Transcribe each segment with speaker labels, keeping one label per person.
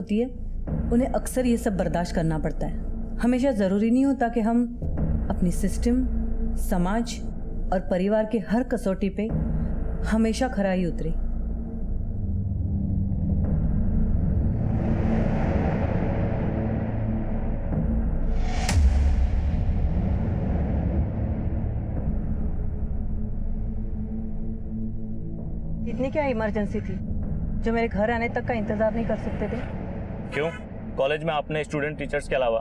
Speaker 1: होती है उन्हें अक्सर ये सब बर्दाश्त करना पड़ता है। हमेशा ज़रूरी नहीं होता कि हम अपनी सिस्टम, समाज और परिवार के हर कसौटी पे हमेशा खरा ही उतरे। इतनी क्या इमरजेंसी थी जो मेरे घर आने तक का इंतजार नहीं कर सकते थे?
Speaker 2: क्यों? कॉलेज में आपने स्टूडेंट टीचर्स के अलावा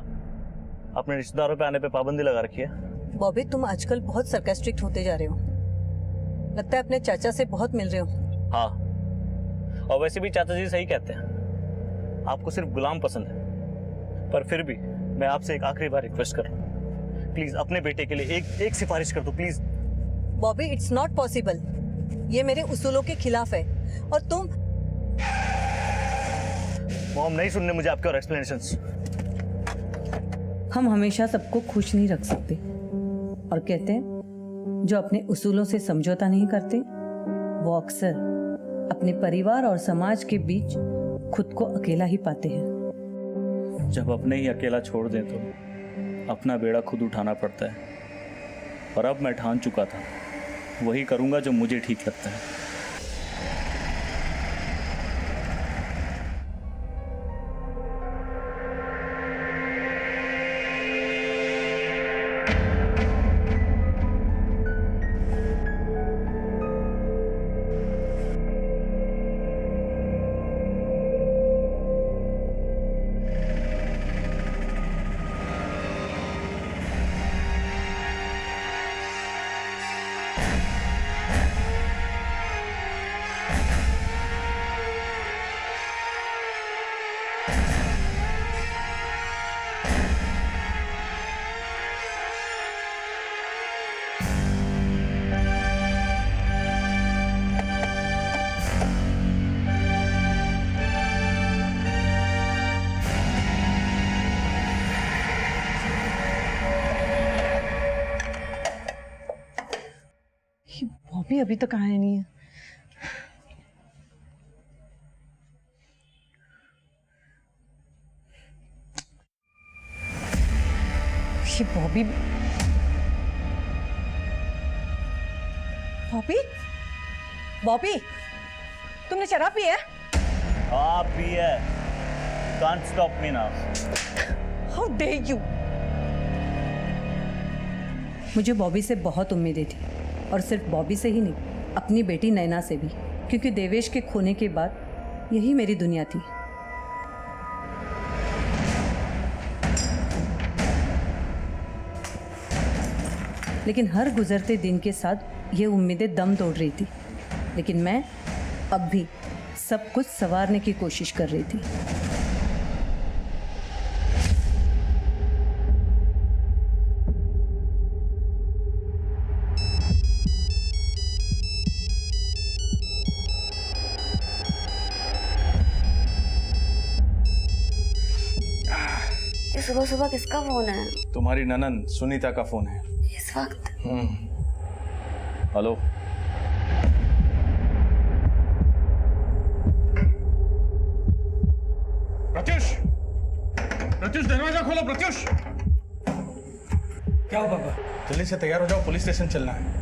Speaker 2: अपने रिश्तेदारों पे आने पे पाबंदी लगा रखी है।
Speaker 1: बॉबी, तुम आजकल बहुत सरकास्टिक होते जा रहे हो। लगता है अपने चाचा से बहुत मिल रहे हो।
Speaker 2: हाँ, और वैसे भी चाचा जी सही कहते हैं, आपको सिर्फ गुलाम पसंद है। पर फिर भी मैं आपसे एक आखिरी बार रिक्वेस्ट कर रहा हूँ, प्लीज अपने बेटे के लिए एक सिफारिश कर दो please.
Speaker 1: Bobby, it's not possible. ये मेरे उसूलों के खिलाफ है और तुम।
Speaker 2: मॉम, नहीं सुनने मुझे आपके और एक्सप्लेनेशंस।
Speaker 1: हम हमेशा सबको खुश नहीं रख सकते और कहते हैं जो अपने उसूलों से समझौता नहीं करते वो अक्सर अपने परिवार और समाज के बीच खुद को अकेला ही पाते हैं।
Speaker 2: जब अपने ही अकेला छोड़ दें तो अपना बेड़ा खुद उठाना पड़ता है, और अब मैं ठान चुका था वही करूंगा जो मुझे ठीक लगता है।
Speaker 3: बॉबी अभी तक आया नहीं है। ये बॉबी बॉबी बॉबी तुमने शराब पी है?
Speaker 2: आप भी है, can't stop me now.
Speaker 3: How dare you.
Speaker 1: मुझे बॉबी से बहुत उम्मीदें थी, और सिर्फ बॉबी से ही नहीं, अपनी बेटी नैना से भी, क्योंकि देवेश के खोने के बाद यही मेरी दुनिया थी। लेकिन हर गुजरते दिन के साथ ये उम्मीदें दम तोड़ रही थी। लेकिन मैं अब भी सब कुछ संवारने की कोशिश कर रही थी।
Speaker 4: सुबह सुबह किसका फोन है?
Speaker 5: तुम्हारी ननन सुनीता का फोन है
Speaker 4: इस वक्त?
Speaker 2: हेलो,
Speaker 5: प्रत्युष, प्रत्युष दरवाजा खोलो। प्रत्युष, क्या हो पापा? जल्दी से तैयार हो जाओ, पुलिस स्टेशन चलना है।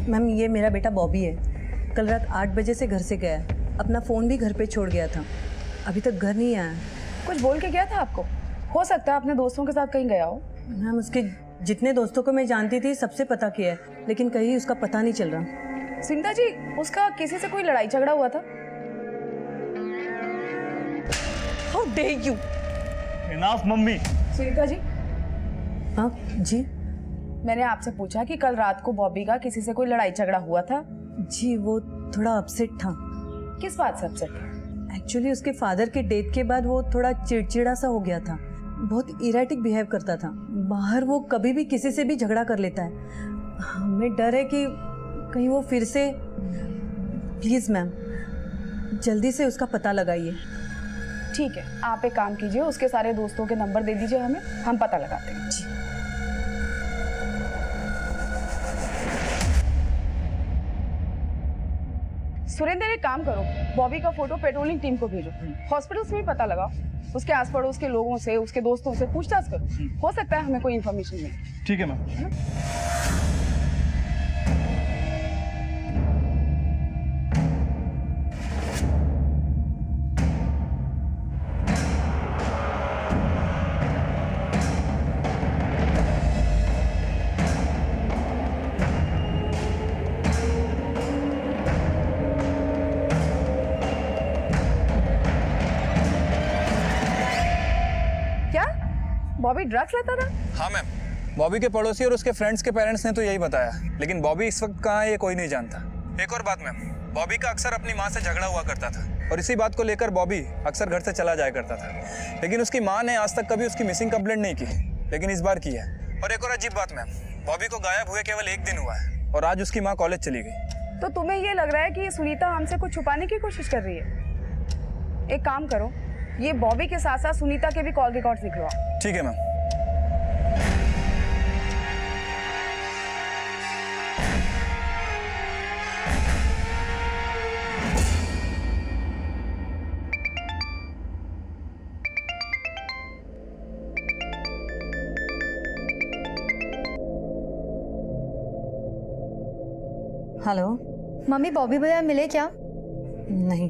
Speaker 1: मैम, ये मेरा बेटा बॉबी है। कल रात 8 बजे से घर से गया है। अपना फ़ोन भी घर पे छोड़ गया था। अभी तक घर नहीं आया।
Speaker 3: कुछ बोल के गया था आपको? हो सकता है अपने दोस्तों के साथ कहीं गया हो।
Speaker 1: मैम, उसके जितने दोस्तों को मैं जानती थी सबसे पता किया है, लेकिन कहीं उसका पता नहीं चल रहा।
Speaker 3: सुनीता जी, उसका किसी से कोई लड़ाई झगड़ा हुआ था? How dare you.
Speaker 2: Enough mummy.
Speaker 3: Sunita ji,
Speaker 1: हाँ जी।
Speaker 3: मैंने आपसे पूछा कि कल रात को बॉबी का किसी से कोई लड़ाई झगड़ा हुआ था?
Speaker 1: जी, वो थोड़ा अपसेट था।
Speaker 3: किस बात से अपसेट?
Speaker 1: एक्चुअली उसके फादर के डेथ के बाद वो थोड़ा चिड़चिड़ा सा हो गया था। बहुत इरेटिक बिहेव करता था। बाहर वो कभी भी किसी से भी झगड़ा कर लेता है। हमें डर है कि कहीं वो फिर से। प्लीज़ मैम, जल्दी से उसका पता लगाइए।
Speaker 3: ठीक है, आप एक काम कीजिए, उसके सारे दोस्तों के नंबर दे दीजिए हमें, हम पता लगाते हैं। जी। सुरेंद्र, एक काम करो, बॉबी का फोटो पेट्रोलिंग टीम को भेजो, हॉस्पिटल्स में भी पता लगाओ, उसके आस पड़ोस के लोगों से, उसके दोस्तों से पूछताछ करो, हो सकता है हमें कोई इन्फॉर्मेशन मिले।
Speaker 5: ठीक है मैम।
Speaker 3: क्या बॉबी ड्रग्स लेता था?
Speaker 4: हाँ मैम, बॉबी के पड़ोसी और उसके फ्रेंड्स के पेरेंट्स ने तो यही बताया, लेकिन बॉबी इस वक्त कहाँ है ये कोई नहीं जानता। एक और बात मैम, बॉबी का अक्सर अपनी माँ से झगड़ा हुआ करता था और इसी बात को लेकर बॉबी अक्सर घर से चला जाया करता था, लेकिन उसकी माँ ने आज तक कभी उसकी मिसिंग कंप्लेंट नहीं की, लेकिन इस बार की है। और एक और अजीब बात मैम, बॉबी को गायब हुए केवल 1 दिन हुआ है और आज उसकी माँ कॉलेज चली गई।
Speaker 3: तो तुम्हें ये लग रहा है कि सुनीता हमसे कुछ छुपाने की कोशिश कर रही है? एक काम करो, ये बॉबी के साथ साथ सुनीता के भी कॉल रिकॉर्ड्स निकलवाओ।
Speaker 4: ठीक है मैम।
Speaker 1: हेलो।
Speaker 6: मम्मी, बॉबी भैया मिले क्या?
Speaker 1: नहीं।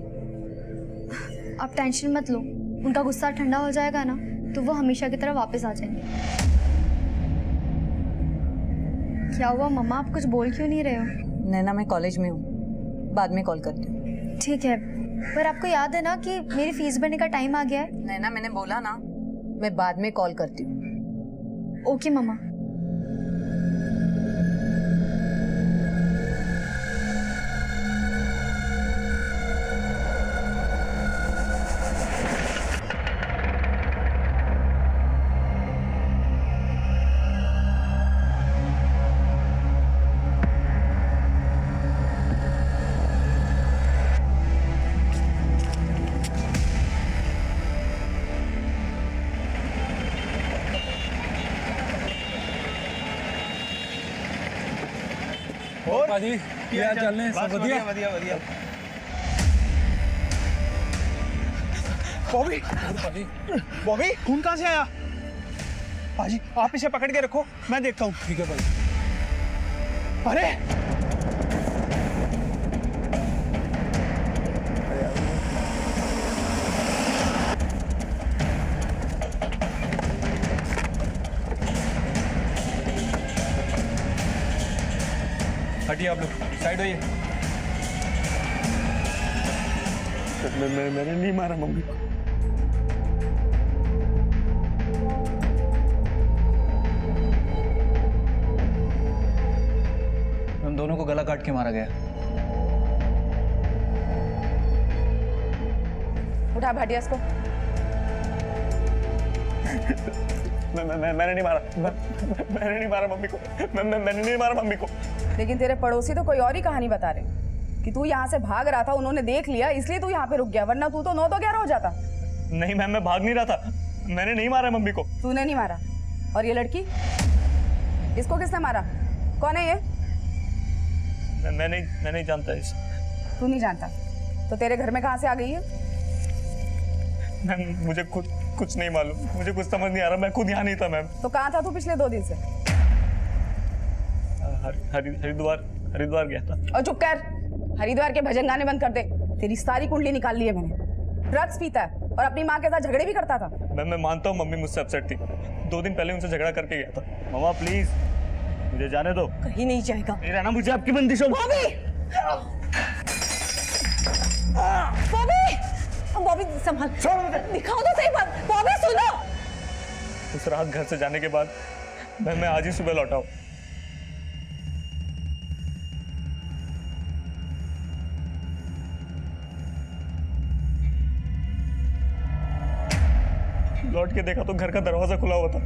Speaker 6: आप टेंशन मत लो, उनका गुस्सा ठंडा हो जाएगा ना तो वो हमेशा की तरह वापस आ जाएंगे। क्या हुआ मम्मा, आप कुछ बोल क्यों नहीं रहे हो?
Speaker 1: नैना, मैं कॉलेज में हूँ, बाद में कॉल करती हूँ।
Speaker 6: ठीक है, पर आपको याद है ना कि मेरी फीस भरने का टाइम आ गया है?
Speaker 1: नैना, मैंने बोला ना, मैं बाद में कॉल करती हूँ।
Speaker 6: ओके मम्मा।
Speaker 4: और भाजी क्या चल रहे हैं? सब बढ़िया
Speaker 5: बढ़िया बढ़िया। बॉबी बॉबी, खून कहाँ से आया? पाजी आप इसे पकड़ के रखो, मैं देखता हूँ। ठीक है भाई। अरे
Speaker 4: हटिए आप लोग, साइड होइए।
Speaker 2: मैंने नहीं मारा मम्मी को।
Speaker 4: हम दोनों को गला काट के मारा गया।
Speaker 3: उठा भाटिया इसको।
Speaker 2: मैंने नहीं मारा, मैंने नहीं मारा मम्मी को, मैंने नहीं मारा मम्मी को।
Speaker 3: लेकिन तेरे पड़ोसी तो कोई और ही कहानी बता रहे कि तू यहाँ से भाग रहा था, उन्होंने देख लिया इसलिए तू यहाँ पे रुक गया, वरना तू तो 9 तो 11 हो जाता।
Speaker 2: नहीं मैम, मैं भाग नहीं रहा था, मैंने नहीं मारा मम्मी को।
Speaker 3: तूने नहीं मारा? और ये लड़की, इसको किसने मारा? कौन है ये?
Speaker 2: मैं नहीं जानता इसे।
Speaker 3: तू नहीं जानता तो तेरे घर में कहाँ से आ गई है?
Speaker 2: मैम मुझे खुद कुछ नहीं मालूम, मुझे कुछ समझ नहीं आ रहा, मैं खुद यहाँ नहीं था मैम।
Speaker 3: तो कहाँ था तू पिछले 2 दिन से?
Speaker 2: हरिद्वार गया था।
Speaker 3: और चुप कर, हरिद्वार के भजन गाने बंद कर दे, तेरी सारी कुंडली निकाल ली है मैंने। ड्रग्स पीता है और अपनी माँ के साथ झगड़े भी करता था।
Speaker 2: मैम मैं मानता हूँ मम्मी मुझसे अपसेट थी, 2 दिन पहले उनसे झगड़ा करके गया था। मामा प्लीज मुझे जाने दो।
Speaker 1: कहीं नहीं जाएगा।
Speaker 2: नहीं रहना मुझे आपकी बंदिशों में।
Speaker 1: बॉबी संभाल, दिखाओ तो सही बात। बॉबी सुनो।
Speaker 2: उस रात घर से जाने के बाद मैं आज ही सुबह लौटा हूँ। लौट के देखा तो घर का दरवाजा खुला हुआ था।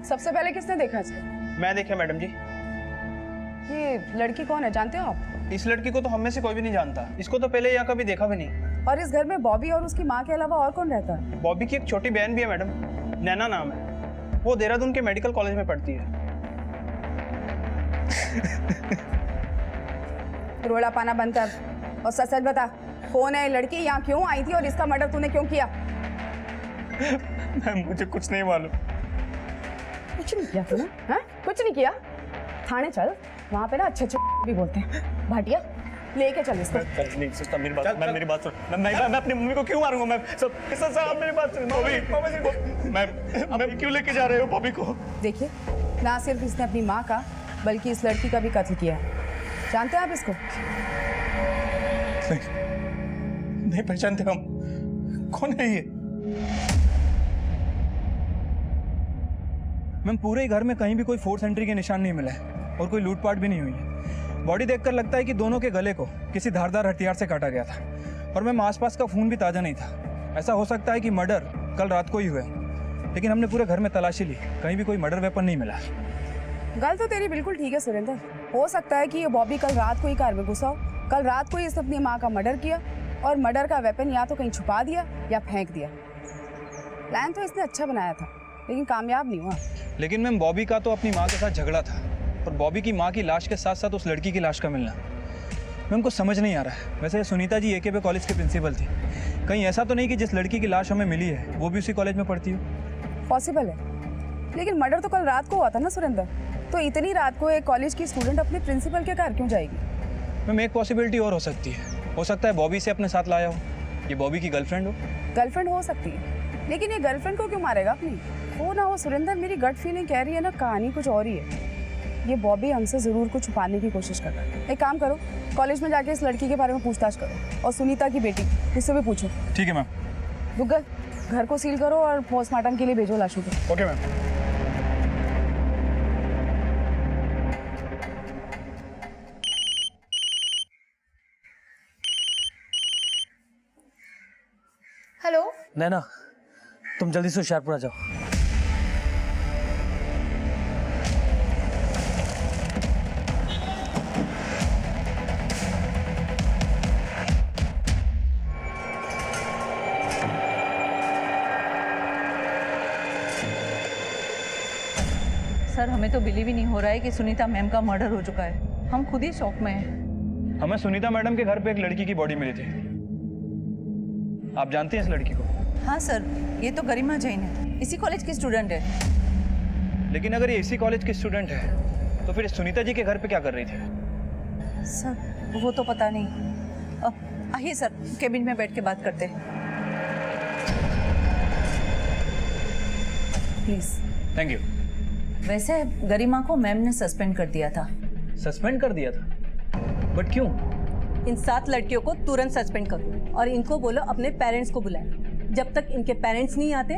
Speaker 3: सबसे पहले किसने देखा इसको?
Speaker 7: मैं देखा मैडम जी।
Speaker 3: ये लड़की कौन है, जानते हो आप?
Speaker 5: इस लड़की को तो हम में से कोई भी नहीं जानता। इसको तो पहले यहाँ कभी देखा भी नहीं।
Speaker 3: और इस घर में बॉबी और उसकी माँ के अलावा और कौन रहता है?
Speaker 5: बॉबी की एक छोटी बहन भी है मैडम, नैना नाम है। वो देहरादून के मेडिकल कॉलेज में पढ़ती है।
Speaker 3: रोड़ा पाना बंद कर और सच सच बता, कौन है ये लड़की, यहाँ क्यों आई थी और इसका मर्डर तूने क्यों किया?
Speaker 5: मैम मुझे कुछ नहीं मालूम।
Speaker 3: कुछ नहीं किया तूने? हाँ, कुछ नहीं किया। थाने चल, वहाँ पे ना अच्छे अच्छे भी बोलते हैं। भाटिया लेके चल इसको।
Speaker 2: नहीं सिस्टर, मेरी बात, मैं मेरी बात सुन। मैं अपनी मम्मी को क्यों मारूंगा? मैं सब आप मेरी बात सुन। बॉबी, मैं क्यों लेके जा रहे हो बॉबी को?
Speaker 3: देखिए, ना सिर्फ इसने अपनी माँ का बल्कि इस लड़की का भी कत्ल किया है। जानते हैं आप इसको?
Speaker 5: नहीं पहचानते हम। कौन है ये?
Speaker 4: मैम पूरे ही घर में कहीं भी कोई फोर्स एंट्री के निशान नहीं मिला है और कोई लूटपाट भी नहीं हुई है। बॉडी देखकर लगता है कि दोनों के गले को किसी धारदार हथियार से काटा गया था। और मैम आसपास का खून भी ताज़ा नहीं था। ऐसा हो सकता है कि मर्डर कल रात को ही हुआ, लेकिन हमने पूरे घर में तलाशी ली, कहीं भी कोई मर्डर वेपन नहीं मिला।
Speaker 3: गल तो तेरी बिल्कुल ठीक है सुरेंद्र। हो सकता है कि ये बॉबी कल रात को ही कार में घुसा हो, कल रात को ही इसने अपनी माँ का मर्डर किया और मर्डर का वेपन या तो कहीं छुपा दिया या फेंक दिया। प्लान तो इसने अच्छा बनाया था, लेकिन कामयाब नहीं हुआ।
Speaker 4: लेकिन मैम बॉबी का तो अपनी माँ के साथ झगड़ा था और बॉबी की माँ की लाश के साथ साथ उस लड़की की लाश का मिलना मैम को समझ नहीं आ रहा है। वैसे सुनीता जी एकेपी कॉलेज के प्रिंसिपल थी, कहीं ऐसा तो नहीं कि जिस लड़की की लाश हमें मिली है वो भी उसी कॉलेज में पढ़ती हो?
Speaker 3: पॉसिबल है, लेकिन मर्डर तो कल रात को हुआ था ना सुरेंद्र। तो इतनी रात को एक कॉलेज की स्टूडेंट अपने प्रिंसिपल के घर क्यों जाएगी?
Speaker 4: मैम एक पॉसिबिलिटी और हो सकती है। हो सकता है बॉबी से अपने साथ लाया हो, ये बॉबी की गर्लफ्रेंड हो।
Speaker 3: गर्लफ्रेंड हो सकती है, लेकिन ये गर्लफ्रेंड को क्यों मारेगा अपनी? हो ना हो सुरेंद्र, मेरी गट फीलिंग कह रही है ना, कहानी कुछ और ही है। ये बॉबी हमसे ज़रूर कुछ छुपाने की कोशिश कर रहा है। एक काम करो, कॉलेज में जाके इस लड़की के बारे में पूछताछ करो और सुनीता की बेटी उससे भी पूछो।
Speaker 4: ठीक है मैम।
Speaker 3: दुग्गल, घर को सील करो और पोस्टमार्टम के लिए भेजो लाशों को।
Speaker 5: Okay ma'am.
Speaker 6: हेलो।
Speaker 2: नैना, तुम जल्दी से होशियारपुर आ जाओ।
Speaker 1: सर, हमें तो बिलीव ही नहीं हो रहा है कि सुनीता मैम का मर्डर हो चुका है। हम खुद ही शॉक में हैं।
Speaker 4: हमें सुनीता मैडम के घर पे एक लड़की की बॉडी मिली थी। आप जानते हैं इस लड़की को?
Speaker 1: हाँ सर, ये तो गरिमा जैन है, इसी कॉलेज की स्टूडेंट है।
Speaker 4: लेकिन अगर ये इसी कॉलेज की स्टूडेंट है तो फिर सुनीता जी के घर पे क्या कर रही थी?
Speaker 1: सर वो तो पता नहीं। आइए सर, केबिन में बैठ के बात करते हैं। प्लीज।
Speaker 4: Thank you.
Speaker 1: वैसे गरिमा को मैम ने सस्पेंड कर दिया था।
Speaker 4: सस्पेंड कर दिया था? बट क्यों?
Speaker 7: इन 7 लड़कियों को तुरंत सस्पेंड करो और इनको बोलो अपने पेरेंट्स को बुलाएं। जब तक इनके पेरेंट्स नहीं आते,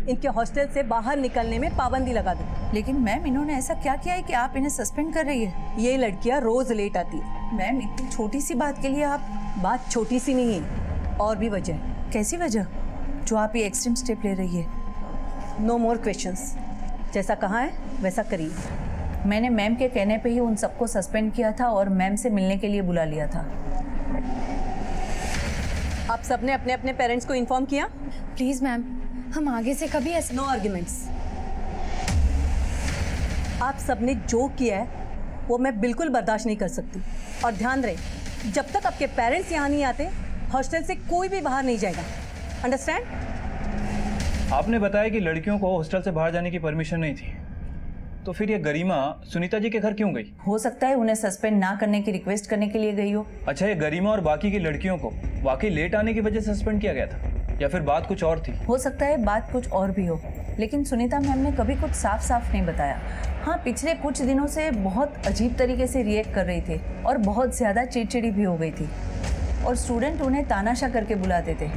Speaker 7: इनके हॉस्टल से बाहर निकलने में पाबंदी लगा दो।
Speaker 1: लेकिन मैम, इन्होंने ऐसा क्या किया है कि आप इन्हें सस्पेंड कर रही है?
Speaker 7: ये लड़कियां रोज लेट आती है।
Speaker 1: मैम, इतनी छोटी सी बात के लिए आप?
Speaker 7: बात छोटी सी नहीं है, और भी वजह है।
Speaker 1: कैसी वजह जो आप ये एक्सट्रीम स्टेप ले रही है?
Speaker 7: No more questions. जैसा कहा है वैसा करिए।
Speaker 1: मैंने मैम के कहने पे ही उन सबको सस्पेंड किया था और मैम से मिलने के लिए बुला लिया था।
Speaker 7: आप सबने अपने अपने पेरेंट्स को इन्फॉर्म किया?
Speaker 6: प्लीज़ मैम, हम आगे से कभी ऐसे
Speaker 7: नो आर्ग्यूमेंट्स। आप सबने जो किया है वो मैं बिल्कुल बर्दाश्त नहीं कर सकती। और ध्यान रहे, जब तक आपके पेरेंट्स यहाँ नहीं आते, हॉस्टल से कोई भी बाहर नहीं जाएगा। अंडरस्टैंड?
Speaker 4: आपने बताया कि लड़कियों को हॉस्टल से बाहर जाने की परमिशन नहीं थी, तो फिर ये गरिमा सुनीता जी के घर क्यों गई?
Speaker 1: हो सकता है उन्हें सस्पेंड ना करने की रिक्वेस्ट करने के लिए गई हो।
Speaker 4: अच्छा, ये गरिमा और बाकी की लड़कियों को वाकई लेट आने की वजह से सस्पेंड किया गया था, या फिर बात कुछ और थी?
Speaker 1: हो सकता है बात कुछ और भी हो, लेकिन सुनीता मैम ने कभी कुछ साफ साफ नहीं बताया। हाँ, पिछले कुछ दिनों से बहुत अजीब तरीके से रिएक्ट कर रही थी और बहुत ज़्यादा चिड़चिड़ी भी हो गई थी, और स्टूडेंट उन्हें तानाशाह करके बुलाते थे।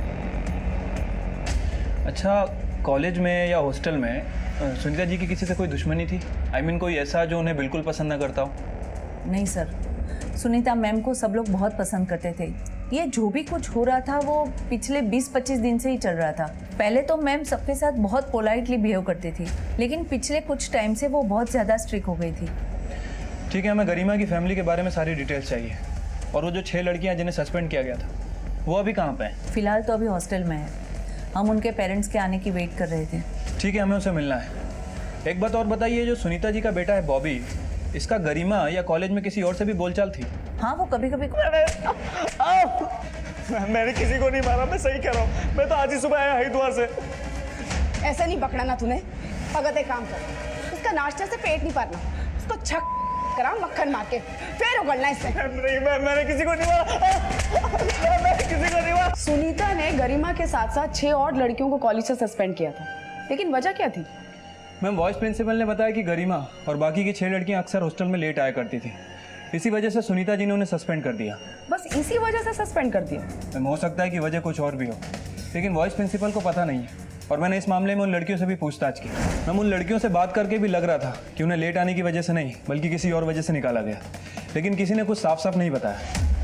Speaker 4: अच्छा, कॉलेज में या हॉस्टल में सुनीता जी की किसी से कोई दुश्मनी थी? I mean, कोई ऐसा जो उन्हें बिल्कुल पसंद न करता हो?
Speaker 1: नहीं सर, सुनीता मैम को सब लोग बहुत पसंद करते थे। ये जो भी कुछ हो रहा था वो पिछले 20-25 दिन से ही चल रहा था। पहले तो मैम सबके साथ बहुत पोलाइटली बिहेव करती थी, लेकिन पिछले कुछ टाइम से वो बहुत ज़्यादा स्ट्रिक्ट हो गई थी।
Speaker 4: ठीक है, हमें गरिमा की फैमिली के बारे में सारी डिटेल्स चाहिए। और वो जो 6 लड़कियां जिन्हें सस्पेंड किया गया था, वो अभी कहाँ पे हैं?
Speaker 1: फिलहाल तो अभी हॉस्टल में है। हम उनके पेरेंट्स के आने की वेट कर रहे थे।
Speaker 4: ठीक है, हमें उसे मिलना है। एक बात और बताइए, जो सुनीता जी का बेटा है बॉबी, इसका गरिमा या कॉलेज में किसी और से भी बोलचाल थी?
Speaker 1: हाँ, वो कभी कभी
Speaker 2: मैंने किसी को नहीं मारा, मैं सही कह रहा हूँ। मैं तो आज ही सुबह आया हरिद्वार से।
Speaker 3: ऐसा नहीं पकड़ा ना तूने। भगत एक काम कर, उसका नाश्ते से पेट नहीं भरना, उसको छक करा मक्खन मार के फिर उगलना इससे।
Speaker 2: नहीं, मैंने किसी को नहीं मारा। मैंने किसी को नहीं मारा।
Speaker 3: सुनीता ने गरिमा के साथ साथ 6 और लड़कियों को कॉलेज से सस्पेंड किया था, लेकिन वजह क्या थी?
Speaker 4: मैम, वाइस प्रिंसिपल ने बताया कि गरिमा और बाकी की 6 लड़कियां अक्सर हॉस्टल में लेट आया करती थी। इसी वजह से सुनीता जी ने उन्हें सस्पेंड कर दिया।
Speaker 3: बस इसी वजह से सस्पेंड कर दिया?
Speaker 4: मैम, हो सकता है कि वजह कुछ और भी हो, लेकिन वाइस प्रिंसिपल को पता नहीं है। और मैंने इस मामले में उन लड़कियों से भी पूछताछ की। मैम, उन लड़कियों से बात करके भी लग रहा था कि उन्हें लेट आने की वजह से नहीं, बल्कि किसी और वजह से निकाला गया, लेकिन किसी ने कुछ साफ साफ नहीं बताया।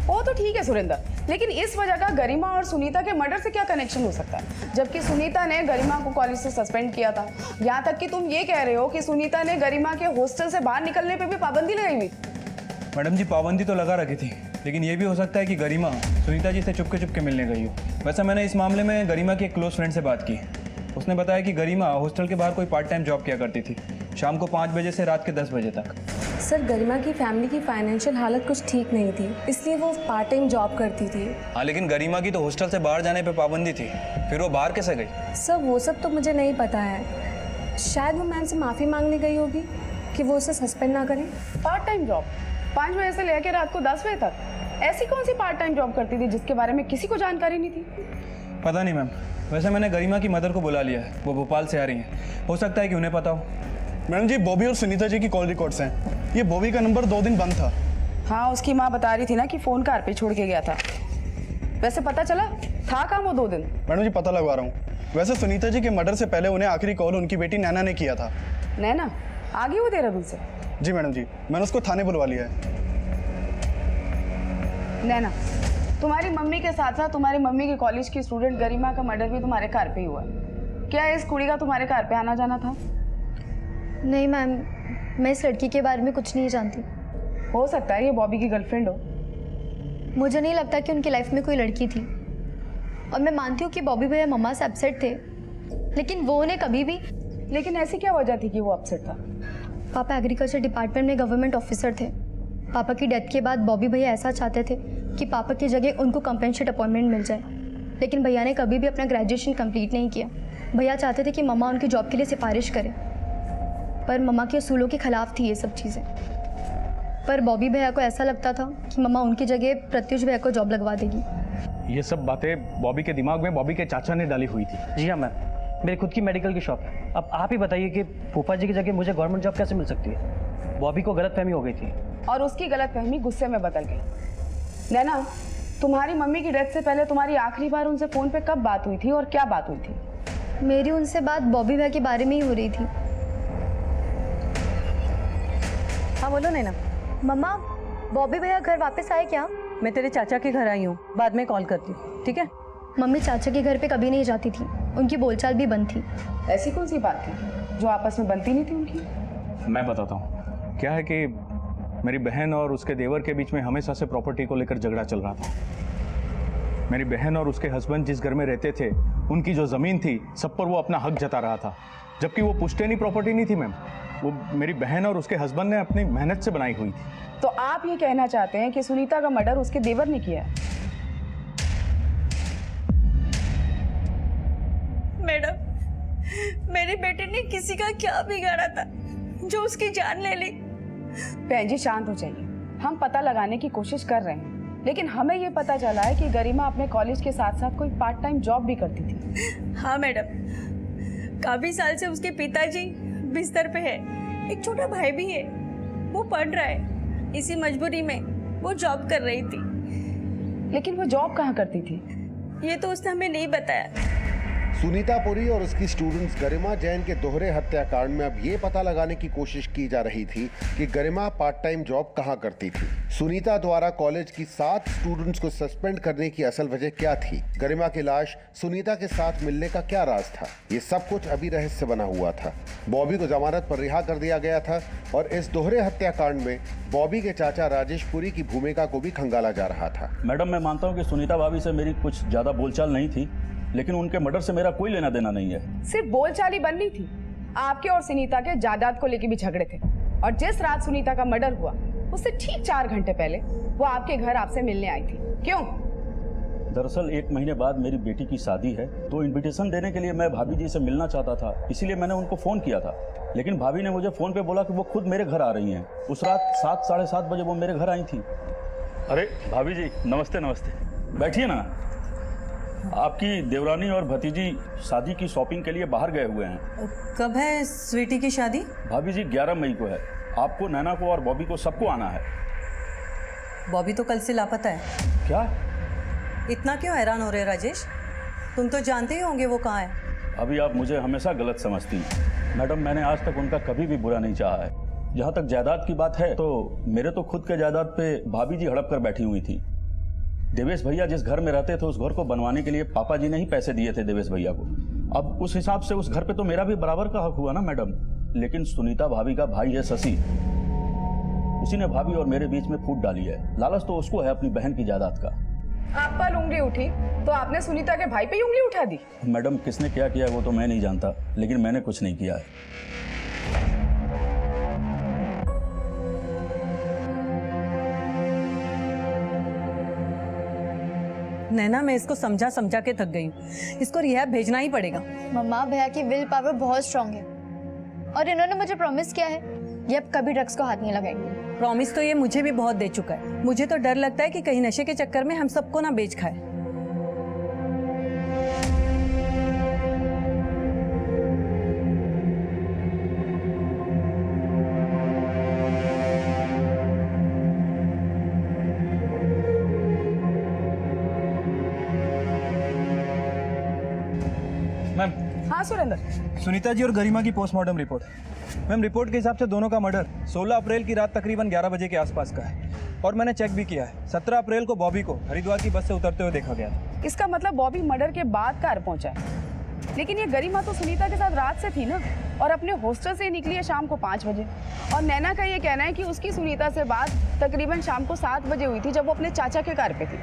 Speaker 3: वो तो ठीक है सुरेंद्र, लेकिन इस वजह का गरिमा और सुनीता के मर्डर से क्या कनेक्शन हो सकता है? जबकि सुनीता ने गरिमा को कॉलेज से सस्पेंड किया था। यहाँ तक कि तुम ये कह रहे हो कि सुनीता ने गरिमा के हॉस्टल से बाहर निकलने पे भी पाबंदी लगाई हुई।
Speaker 4: मैडम जी, पाबंदी तो लगा रखी थी, लेकिन ये भी हो सकता है कि गरिमा सुनीता जी से चुपके चुपके मिलने गई हो। वैसे मैंने इस मामले में गरिमा की एक क्लोज फ्रेंड से बात की। उसने बताया कि गरिमा हॉस्टल के बाहर कोई पार्ट टाइम जॉब किया करती थी, शाम को 5 बजे से रात के 10 बजे तक।
Speaker 8: सर, गरिमा की फैमिली की फाइनेंशियल हालत कुछ ठीक नहीं थी, इसलिए वो पार्ट टाइम जॉब करती थी।
Speaker 4: हाँ, लेकिन गरिमा की तो हॉस्टल से बाहर जाने पे पाबंदी थी, फिर वो बाहर कैसे गई?
Speaker 8: सर, वो सब तो मुझे नहीं पता है। शायद वो मैम से माफ़ी मांगने गई होगी कि वो उसे सस्पेंड ना करें।
Speaker 3: पार्ट टाइम जॉब 5 बजे से लेकर रात को 10 बजे तक? ऐसी कौन सी पार्ट टाइम जॉब करती थी जिसके बारे में किसी को जानकारी नहीं थी?
Speaker 4: पता नहीं मैम, वैसे मैंने गरिमा की मदर को बुला लिया है, वो भोपाल से आ रही हैं, हो सकता है कि उन्हें पता हो।
Speaker 5: मैडम जी, बॉबी और सुनीता जी की कॉल रिकॉर्ड्स हैं। ये बॉबी का नंबर 2 दिन बंद था।
Speaker 3: हाँ, उसकी माँ बता रही थी ना कि फ़ोन कार पे छोड़ के गया था। वैसे पता चला था कहाँ वो 2 दिन?
Speaker 5: मैडम जी, पता लगवा रहा हूँ। वैसे सुनीता जी के मर्डर से पहले उन्हें आखिरी कॉल उनकी बेटी नैना ने किया था।
Speaker 3: नैना आ गई वो देहरादून से?
Speaker 5: जी मैडम जी, मैंने उसको थाने बुलवा लिया है।
Speaker 3: नैना, तुम्हारी मम्मी के साथ साथ तुम्हारी मम्मी के कॉलेज की स्टूडेंट गरिमा का मर्डर भी तुम्हारे घर पे ही हुआ है। क्या इस कुड़ी का तुम्हारे घर पे आना जाना था?
Speaker 6: नहीं मैम, मैं इस लड़की के बारे में कुछ नहीं जानती।
Speaker 3: हो सकता है ये बॉबी की गर्लफ्रेंड हो।
Speaker 6: मुझे नहीं लगता कि उनकी लाइफ में कोई लड़की थी। और मैं मानती हूँ कि बॉबी भैया मम्मा से अपसेट थे, लेकिन वो उन्हें कभी भी।
Speaker 3: लेकिन ऐसी क्या वजह थी कि वो अपसेट था?
Speaker 6: पापा एग्रीकल्चर डिपार्टमेंट में गवर्नमेंट ऑफिसर थे। पापा की डेथ के बाद बॉबी भैया ऐसा चाहते थे कि पापा की जगह उनको कंपेंसेट अपॉइंटमेंट मिल जाए, लेकिन भैया ने कभी भी अपना ग्रेजुएशन कंप्लीट नहीं किया। भैया चाहते थे कि मम्मा उनकी जॉब के लिए सिफारिश करें, पर मम्मा के असूलों के खिलाफ थी ये सब चीज़ें। पर बॉबी भैया को ऐसा लगता था कि मम्मा उनकी जगह प्रत्युष भैया को जॉब लगवा देगी।
Speaker 9: ये सब बातें बॉबी के दिमाग में बॉबी के चाचा ने डाली हुई थी।
Speaker 10: जी हाँ मैम, मेरी खुद की मेडिकल की शॉप है। अब आप ही बताइए कि फूफा जी की जगह मुझे गवर्नमेंट जॉब कैसे मिल सकती है? बॉबी को गलतफहमी हो गई थी
Speaker 3: और उसकी गलतफहमी गुस्से में बदल गई। नैना, तुम्हारी मम्मी की डेथ से पहले तुम्हारी आखिरी बार उनसे फ़ोन पे कब बात हुई थी और क्या बात हुई थी?
Speaker 6: मेरी उनसे बात बॉबी भैया के बारे में ही हो रही थी।
Speaker 7: हाँ बोलो नैना।
Speaker 6: मम्मा, बॉबी भैया घर वापस आए क्या?
Speaker 7: मैं तेरे चाचा के घर आई हूँ, बाद में कॉल करती हूँ, ठीक है?
Speaker 6: मम्मी चाचा के घर पे कभी नहीं जाती थी, उनकी बोलचाल भी बंद थी।
Speaker 3: ऐसी कौन सी बात थी जो आपस में बनती नहीं थी उनकी?
Speaker 9: मैं बताता हूँ। क्या है कि मेरी बहन और उसके देवर के बीच में हमेशा से प्रॉपर्टी को लेकर झगड़ा चल रहा था। मेरी बहन और उसके हस्बैंड जिस घर में रहते थे, उनकी जो ज़मीन थी, सब पर वो अपना हक जता रहा था, जबकि वो पुश्तैनी प्रॉपर्टी नहीं थी मैम। वो मेरी बहन और उसके हस्बैंड ने अपनी मेहनत से बनाई हुई थी।
Speaker 3: तो आप ये कहना चाहते हैं कि सुनीता का मर्डर उसके देवर ने किया है?
Speaker 11: मैडम, मेरे बेटे ने किसी का क्या बिगाड़ा था जो उसकी जान ले ली?
Speaker 3: बहन जी, शांत हो जाइए। हम पता लगाने की कोशिश कर रहे हैं, लेकिन हमें ये पता चला है कि गरिमा अपने कॉलेज के साथ साथ कोई पार्ट टाइम जॉब भी करती थी।
Speaker 11: हाँ मैडम, काफी साल से उसके पिताजी बिस्तर पे है, एक छोटा भाई भी है, वो पढ़ रहा है। इसी मजबूरी में वो जॉब कर रही थी।
Speaker 3: लेकिन वो जॉब कहाँ करती थी?
Speaker 11: ये तो उसने हमें नहीं बताया।
Speaker 12: सुनीता पुरी और उसकी स्टूडेंट्स गरिमा जैन के दोहरे हत्याकांड में अब ये पता लगाने की कोशिश की जा रही थी कि गरिमा पार्ट टाइम जॉब कहां करती थी। सुनीता द्वारा कॉलेज की 7 स्टूडेंट्स को सस्पेंड करने की असल वजह क्या थी, गरिमा की लाश सुनीता के साथ मिलने का क्या राज था, ये सब कुछ अभी रहस्य बना हुआ था। बॉबी को जमानत पर रिहा कर दिया गया था और इस दोहरे हत्याकांड में बॉबी के चाचा राजेश पुरी की भूमिका को भी खंगाला जा रहा था।
Speaker 9: मैडम, मैं मानता हूँ कि सुनीता भाभी से मेरी कुछ ज़्यादा बोलचाल नहीं थी, लेकिन उनके मर्डर से मेरा कोई लेना देना नहीं है।
Speaker 3: सिर्फ बोलचाली बननी थी, आपके और सुनीता के जायदाद को लेकर भी झगड़े थे और जिस रात सुनीता का मर्डर हुआ उससे ठीक 4 घंटे पहले वो आपके घर आपसे मिलने आई थी। क्यों?
Speaker 9: दरअसल 1 महीने बाद मेरी बेटी की शादी है, तो इनविटेशन देने के लिए मैं भाभी जी से मिलना चाहता था, इसीलिए मैंने उनको फ़ोन किया था। लेकिन भाभी ने मुझे फ़ोन पे बोला कि वो खुद मेरे घर आ रही हैं। उस रात 7 साढ़े 7 बजे वो मेरे घर आई थी। अरे भाभी जी, नमस्ते नमस्ते, बैठिए ना। आपकी देवरानी और भतीजी शादी की शॉपिंग के लिए बाहर गए हुए हैं।
Speaker 7: कब है स्वीटी की शादी?
Speaker 9: भाभी जी 11 मई को है। आपको, नैना को और बॉबी को सबको आना है।
Speaker 7: बॉबी तो कल से लापता है।
Speaker 9: क्या?
Speaker 7: इतना क्यों हैरान हो रहे राजेश? तुम तो जानते ही होंगे वो कहाँ है।
Speaker 9: अभी आप मुझे हमेशा गलत समझती हैं। मैडम, मैंने आज तक उनका कभी भी बुरा नहीं चाहा है। जहाँ तक जायदाद की बात है, तो मेरे तो खुद के जायदाद पे भाभी जी हड़प कर बैठी हुई थी। देवेश भैया जिस घर में रहते थे उस घर को बनवाने के लिए पापा जी ने ही पैसे दिए थे देवेश भैया को। अब उस हिसाब से उस घर पे तो मेरा भी बराबर का हक हुआ ना मैडम। लेकिन सुनीता भाभी का भाई है शशि, उसी ने भाभी और मेरे बीच में फूट डाली है। लालच तो उसको है अपनी बहन की जायदाद का।
Speaker 3: आप पर उंगली उठी तो आपने सुनीता के भाई पे उंगली उठा दी।
Speaker 9: मैडम, किसने क्या किया वो तो मैं नहीं जानता, लेकिन मैंने कुछ नहीं किया है।
Speaker 7: नैना, मैं इसको समझा समझा के थक गई हूँ। इसको रिहैब भेजना ही पड़ेगा।
Speaker 6: मम्मा, भैया की विल पावर बहुत स्ट्रांग है और इन्होंने मुझे प्रॉमिस किया है ये अब कभी ड्रग्स को हाथ नहीं लगाएंगे।
Speaker 7: प्रॉमिस तो ये मुझे भी बहुत दे चुका है। मुझे तो डर लगता है कि कहीं नशे के चक्कर में हम सबको ना बेच खाए।
Speaker 4: मैम,
Speaker 3: हाँ सुरेंद्र,
Speaker 4: सुनीता जी और गरिमा की पोस्टमार्टम रिपोर्ट। मैम, रिपोर्ट के हिसाब से दोनों का मर्डर 16 अप्रैल की रात तकरीबन 11 बजे के आसपास का है और मैंने चेक भी किया है। 17 अप्रैल को बॉबी को हरिद्वार की बस से उतरते हुए देखा गया था।
Speaker 3: इसका मतलब बॉबी मर्डर के बाद घर पहुंचा है। लेकिन ये गरिमा तो सुनीता के साथ रात से थी ना, और अपने हॉस्टल से निकली है शाम को 5 बजे। और नैना का ये कहना है कि उसकी सुनीता से बात तकरीबन शाम को 7 बजे हुई थी, जब वो अपने चाचा के घर पे थी।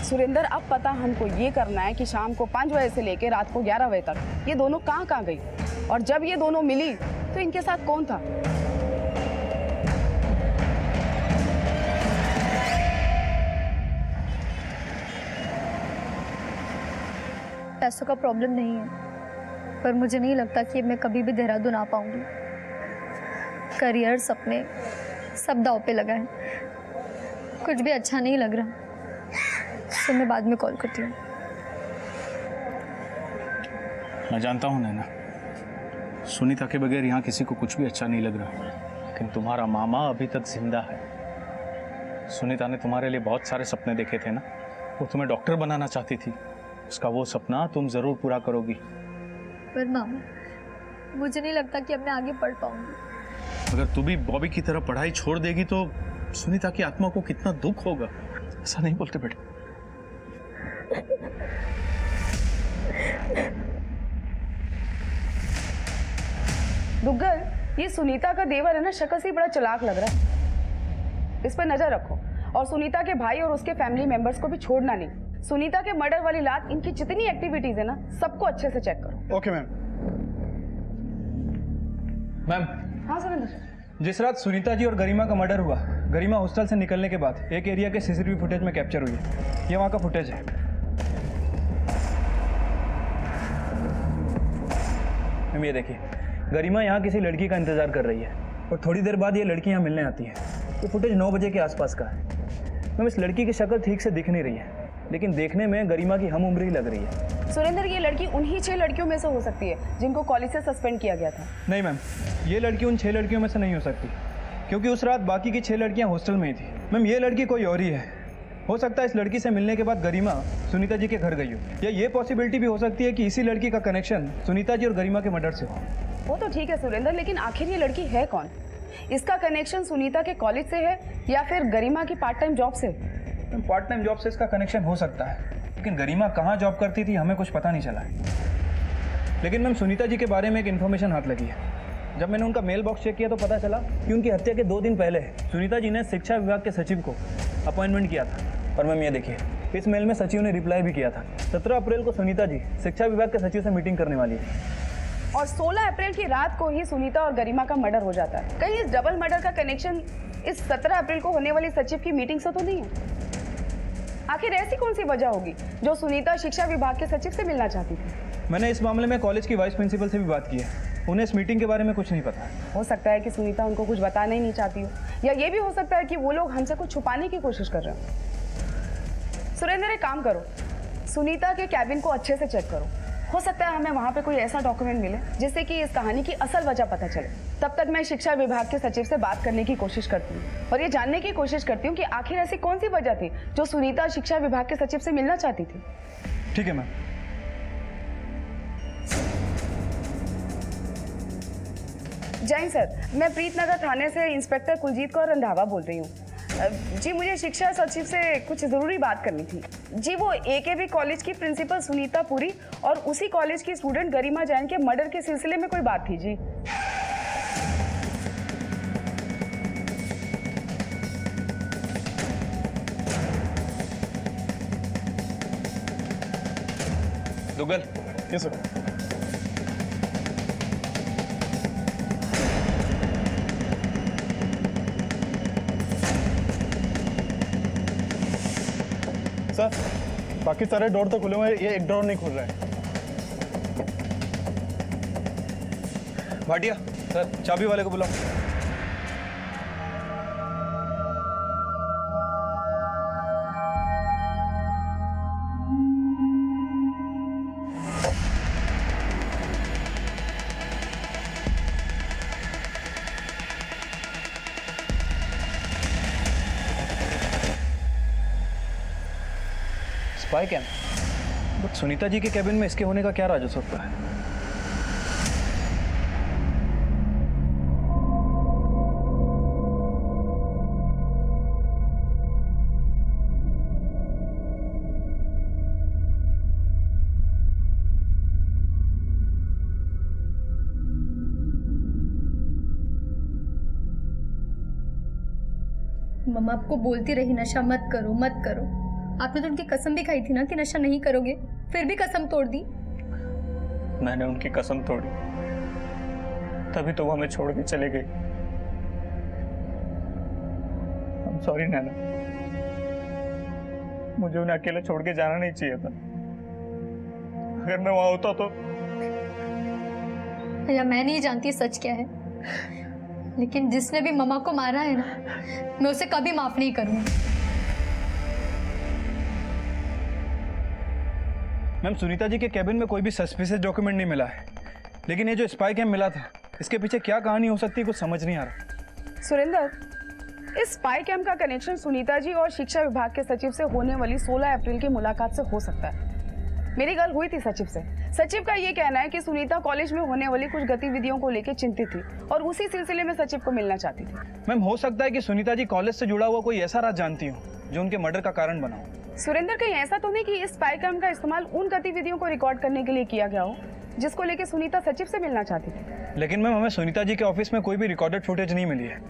Speaker 3: सुरेंद्र, अब पता हमको ये करना है कि शाम को 5 बजे से लेकर रात को 11 बजे तक ये दोनों कहाँ गई, और जब ये दोनों मिली तो इनके साथ कौन था।
Speaker 6: पैसों का प्रॉब्लम नहीं है, पर मुझे नहीं लगता कि मैं कभी भी देहरादून आ पाऊंगी। करियर, सपने सब दांव पे लगा है। कुछ भी अच्छा नहीं लग रहा। तो मैं बाद में कॉल करती हूँ।
Speaker 9: मैं जानता हूँ नैना, सुनीता के बगैर यहाँ किसी को कुछ भी अच्छा नहीं लग रहा, लेकिन तुम्हारा मामा अभी तक जिंदा है। सुनीता ने तुम्हारे लिए बहुत सारे सपने देखे थे ना। वो तुम्हें डॉक्टर बनाना चाहती थी, उसका वो सपना तुम जरूर पूरा करोगी।
Speaker 6: पर मामा, मुझे नहीं लगता कि अब मैं आगे पढ़ पाऊंगी।
Speaker 9: अगर तू भी बॉबी की तरह पढ़ाई छोड़ देगी तो सुनीता की आत्मा को कितना दुख होगा। ऐसा नहीं बोलते बेटे।
Speaker 3: दुग्गल, ये सुनीता का देवर है ना, शक्ल से बड़ा चालाक लग रहा है। इस पर नजर रखो और सुनीता के भाई और उसके फैमिली मेंबर्स को भी छोड़ना नहीं। सुनीता के मर्डर वाली रात इनकी जितनी एक्टिविटीज है ना, सबको अच्छे से चेक करो।
Speaker 5: Okay ma'am.
Speaker 4: मैम,
Speaker 3: हाँ सुरेंद्र,
Speaker 4: जिस रात सुनीता जी और गरिमा का मर्डर हुआ, गरिमा हॉस्टल से निकलने के बाद एक एरिया के सीसीटीवी फुटेज में कैप्चर हुई है। ये वहाँ का फुटेज है। मैम, ये देखिए, गरिमा यहाँ किसी लड़की का इंतजार कर रही है और थोड़ी देर बाद ये लड़की यहाँ मिलने आती है। ये फुटेज 9 बजे के आसपास का है। मैम, इस लड़की की शक्ल ठीक से दिख नहीं रही है, लेकिन देखने में गरिमा की हम उम्र ही लग रही है।
Speaker 3: सुरेंद्र, ये लड़की उन्हीं 6 लड़कियों में से हो सकती है जिनको कॉलेज से सस्पेंड किया गया था।
Speaker 4: नहीं मैम, ये लड़की उन 6 लड़कियों में से नहीं हो सकती, क्योंकि उस रात बाकी की 6 लड़कियां हॉस्टल में ही थी। मैम, ये लड़की कोई और ही है। हो सकता है इस लड़की से मिलने के बाद गरिमा सुनीता जी के घर गई हो, या ये पॉसिबिलिटी भी हो सकती है कि इसी लड़की का कनेक्शन सुनीता जी और गरिमा के मर्डर से हो।
Speaker 3: वो तो ठीक है सुरेंद्र, लेकिन आखिर ये लड़की है कौन? इसका कनेक्शन सुनीता के कॉलेज से है या फिर गरिमा की पार्ट टाइम जॉब से?
Speaker 4: पार्ट टाइम जॉब से इसका कनेक्शन हो सकता है, लेकिन गरिमा कहाँ जॉब करती थी हमें कुछ पता नहीं चला है। लेकिन मैम सुनीता जी के बारे में एक इन्फॉर्मेशन हाथ लगी है। जब मैंने उनका मेल बॉक्स चेक किया तो पता चला कि उनकी हत्या के 2 दिन पहले सुनीता जी ने शिक्षा विभाग के सचिव को अपॉइंटमेंट किया था। और मैम ये देखिए, इस मेल में सचिव ने रिप्लाई भी किया था। 17 अप्रैल को सुनीता जी शिक्षा विभाग के सचिव से मीटिंग करने वाली थी
Speaker 3: और 16 अप्रैल की रात को ही सुनीता और गरिमा का मर्डर हो जाता है। कहीं इस डबल मर्डर का कनेक्शन इस 17 अप्रैल को होने वाली सचिव की मीटिंग से तो नहीं है? आखिर ऐसी कौन सी वजह होगी जो सुनीता शिक्षा विभाग के सचिव से मिलना चाहती थी?
Speaker 4: मैंने इस मामले में कॉलेज की वाइस प्रिंसिपल से भी बात की है। उन्हें इस मीटिंग के बारे में कुछ नहीं पता।
Speaker 3: हो सकता है कि सुनीता उनको कुछ बताना ही नहीं चाहती हो, या ये भी हो सकता है कि वो लोग हमसे कुछ छुपाने की कोशिश कर रहे हो। सुरेंद्र एक काम करो, सुनीता के कैबिन को अच्छे से चेक करो। हो सकता है हमें वहाँ पे कोई ऐसा डॉक्यूमेंट मिले जिससे कि इस कहानी की असल वजह पता चले। तब तक मैं शिक्षा विभाग के सचिव से बात करने की कोशिश करती हूँ और ये जानने की कोशिश करती हूँ कि आखिर ऐसी कौन सी वजह थी जो सुनीता शिक्षा विभाग के सचिव से मिलना चाहती थी।
Speaker 4: ठीक है मैम।
Speaker 3: जय सर, मैं प्रीतनगर थाने से इंस्पेक्टर कुलजीत कौर रंधावा बोल रही हूँ। जी मुझे शिक्षा सचिव से कुछ ज़रूरी बात करनी थी। जी वो AKB कॉलेज की प्रिंसिपल सुनीता पुरी और उसी कॉलेज की स्टूडेंट गरिमा जैन के मर्डर के सिलसिले में कोई बात थी जी।
Speaker 4: दुग्गल।
Speaker 5: Yes sir. सर बाकी सारे डोर तो खुले हुए हैं, ये एक डोर नहीं खुल रहा है।
Speaker 4: भाटिया सर, चाबी वाले को बुलाओ। Spy cam, but Sunita ji के कैबिन में इसके होने का क्या राज हो सकता है?
Speaker 6: मम्मा आपको बोलती रही नशा मत करो मत करो। आपने तो उनकी कसम भी खाई थी ना कि नशा नहीं करोगे, फिर भी कसम तोड़ दी।
Speaker 2: मैंने उनकी कसम तोड़ी, तभी तो वो हमें छोड़ के चले गई। I'm sorry नैना, मुझे उन्हें अकेले छोड़ के जाना नहीं चाहिए था। अगर मैं वहां होता तो।
Speaker 6: भैया मैं नहीं जानती सच क्या है, लेकिन जिसने भी मम्मा को मारा है ना, मैं उसे कभी माफ नहीं करूंगी।
Speaker 4: मैम सुनीता जी के कैबिन में कोई भी सस्पिशियस डॉक्यूमेंट नहीं मिला है, लेकिन ये जो स्पाई कैम मिला था इसके पीछे क्या कहानी हो सकती है, कुछ समझ नहीं आ रहा।
Speaker 3: सुरेंद्र, इस स्पाई कैम का कनेक्शन सुनीता जी और शिक्षा विभाग के सचिव से होने वाली 16 अप्रैल की मुलाकात से हो सकता है। मेरी गल हुई थी सचिव से। सचिव का ये कहना है कि सुनीता कॉलेज में होने वाली कुछ गतिविधियों को लेकर चिंतित थी और उसी सिलसिले में सचिव को मिलना चाहती थी।
Speaker 4: मैम हो सकता है कि सुनीता जी कॉलेज से जुड़ा हुआ कोई ऐसा राज जानती हो जो उनके मर्डर का कारण बना हो।
Speaker 3: सुरेंद्र, कहीं ऐसा तो नहीं कि इस स्पाई कैम का इस्तेमाल उन गतिविधियों को रिकॉर्ड करने के लिए किया गया हो जिसको लेकर सुनीता सचिव से मिलना चाहती थी?
Speaker 4: लेकिन मैम हमें सुनीता जी के ऑफिस में कोई भी रिकॉर्डेड फुटेज नहीं मिली है।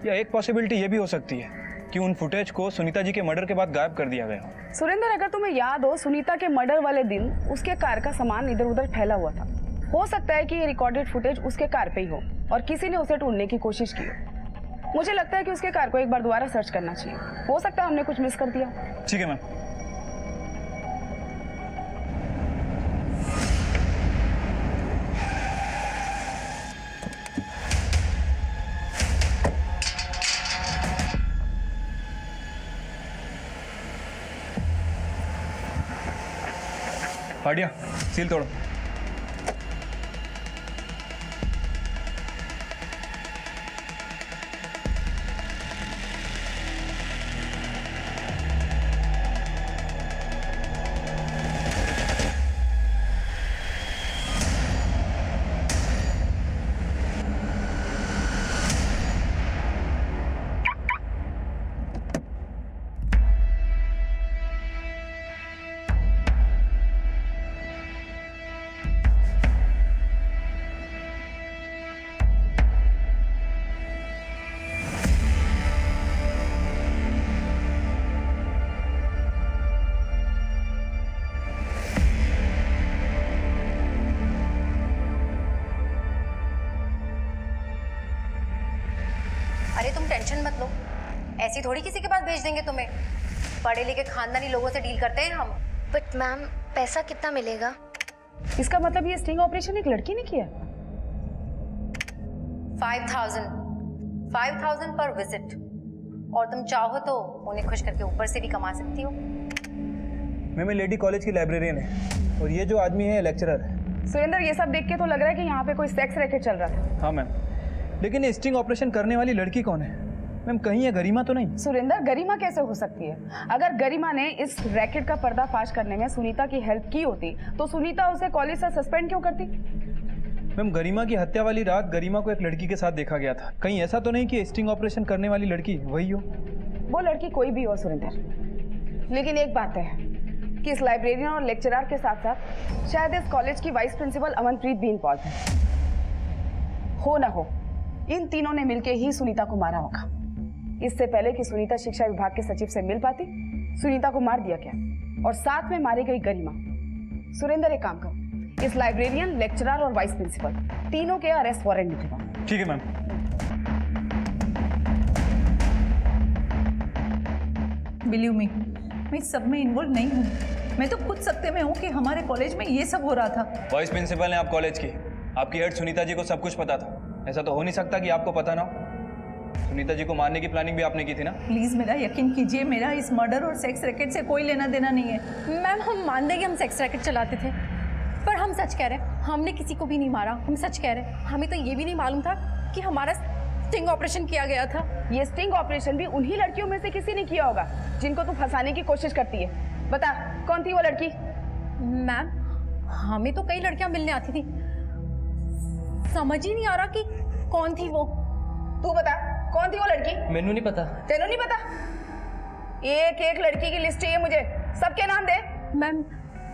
Speaker 4: या एक पॉसिबिलिटी ये भी हो सकती है कि उन फुटेज को सुनीता जी के मर्डर के बाद गायब कर दिया गया हो।
Speaker 3: सुरेंद्र, अगर तुम्हें याद हो, सुनीता के मर्डर वाले दिन उसके कार का सामान इधर उधर फैला हुआ था। हो सकता है कि ये रिकॉर्डेड फुटेज उसके कार पे ही हो और किसी ने उसे ढूंढने की कोशिश की हो। मुझे लगता है कि उसके कार को एक बार दोबारा सर्च करना चाहिए। हो सकता है हमने कुछ मिस कर दिया।
Speaker 4: ठीक है मैम। भाटिया सील तोड़ो।
Speaker 13: टेंशन मत लो, ऐसी थोड़ी किसी के पास भेज देंगे तुम्हें। पढ़े लिखे खानदानी लोगों से डील करते हैं हम।
Speaker 6: बट मैम पैसा कितना मिलेगा?
Speaker 3: इसका मतलब ये स्टिंग ऑपरेशन एक लड़की ने किया?
Speaker 13: 5,000 पर विजिट, और तुम चाहो तो उन्हें खुश करके ऊपर से भी कमा सकती हो।
Speaker 4: मैम ये लेडी कॉलेज की लाइब्रेरियन है और ये जो आदमी है लेक्चरर है।
Speaker 3: सुरेंद्र, ये सब देख के तो लग रहा है कि यहाँ पे कोई सेक्स रैकेट चल रहा था।
Speaker 4: हाँ मैम, लेकिन ये स्टिंग ऑपरेशन करने वाली लड़की कौन है मैम? कहीं ये गरिमा तो नहीं?
Speaker 3: सुरेंद्र, गरिमा कैसे हो सकती है? अगर गरिमा ने इस रैकेट का पर्दाफाश करने में सुनीता की हेल्प की होती तो सुनीता उसे कॉलेज से सस्पेंड क्यों करती?
Speaker 4: मैम गरिमा की हत्या वाली रात गरिमा को एक लड़की के साथ देखा गया था। कहीं ऐसा तो नहीं कि स्टिंग ऑपरेशन करने वाली लड़की वही हो?
Speaker 3: वो लड़की कोई भी हो सुरेंद्र, लेकिन एक बात है कि इस लाइब्रेरियन और लेक्चरर के साथ साथ शायद इस कॉलेज की वाइस प्रिंसिपल अमनप्रीत भी इन्वॉल्व है। हो ना हो, इन तीनों ने मिलकर ही सुनीता को मारा होगा। इससे पहले कि सुनीता शिक्षा विभाग के सचिव से मिल पाती, सुनीता को मार दिया गया और साथ में मारी गई गरिमा। सुरेंद्र, एक काम करो, इस लाइब्रेरियन, लेक्चरर और वाइस प्रिंसिपल तीनों के अरेस्ट वारंट निकलवाओ।
Speaker 4: ठीक है मैम।
Speaker 14: बिलीव मी, मैं इस सब में इन्वॉल्व नहीं हूँ। मैं तो खुद सत्य में हूँ कि हमारे कॉलेज में ये सब हो रहा था।
Speaker 4: वाइस प्रिंसिपल हैं आप कॉलेज की, आपकी हेड सुनीता जी को सब कुछ पता था। ऐसा तो हो नहीं सकता कि आपको पता ना हो। सुनीता जी को मारने की प्लानिंग भी आपने की थी ना?
Speaker 14: प्लीज मेरा यकीन कीजिए, मेरा इस मर्डर और सेक्स रैकेट से कोई लेना देना नहीं है।
Speaker 11: मैम, हम मान देंगे हम सेक्स रैकेट चलाते थे, पर हम सच कह रहे हैं, हमने किसी को भी नहीं मारा। हम सच कह रहे हैं, हमें तो ये भी नहीं मालूम था कि हमारा स्टिंग ऑपरेशन किया गया था।
Speaker 3: ये स्टिंग ऑपरेशन भी उन्हीं लड़कियों में से किसी ने किया होगा जिनको तू फंसाने की कोशिश करती है। बता, कौन थी वो लड़की?
Speaker 11: मैम, हमें तो कई लड़कियां मिलने आती थी, समझ ही नहीं आ रहा कि कौन थी वो।
Speaker 3: तू बता, कौन थी वो लड़की?
Speaker 10: मैनू नहीं पता।
Speaker 3: तेनू नहीं पता? एक एक लड़की की लिस्ट चाहिए मुझे, सबके नाम दे।
Speaker 11: मैम